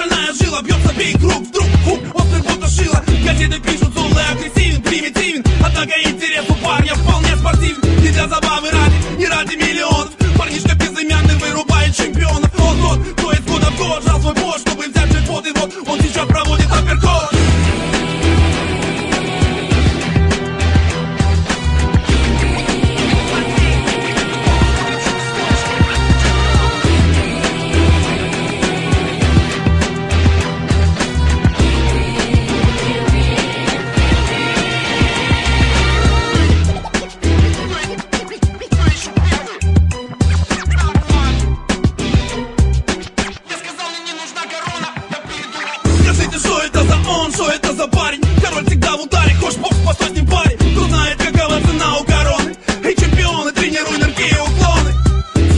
шальная жила, бьется бей круг, вдруг хук, острый будто шило. Газеты пишут, злой, агрессивен, примитивен. Однако интерес у парня вполне спортивен. Не для забавы ради, не ради миллионов. Парнишка безымянный вырубает чемпионов. Он тот, кто из года в год жал свой бот, чтобы взять джекпот, и вот он сейчас проводит апперкот. Что это за парень? Король всегда в ударе, хочешь бог, постой с ним парень. Кто знает, какова цена у короны. Эй, чемпионы, тренируй нырки и уклоны.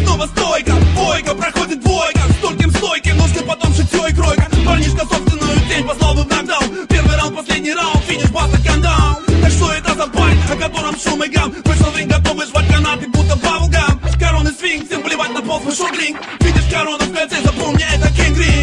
Снова стойка, бойка, проходит двойка. Стольким стойким, нужно потом шитье и кройка. Парнишка собственную тень послал бы в нокдаун. Первый раунд, последний раунд, финиш, баста, кандаун. Так что это за парень, о котором шум и гам? Вышел в ринг, готовый жевать канаты, будто баблгам. Короны свинг, всем плевать на пол, вышел дринг. Видишь корону в кольце, запомни, это Кинг Ринг.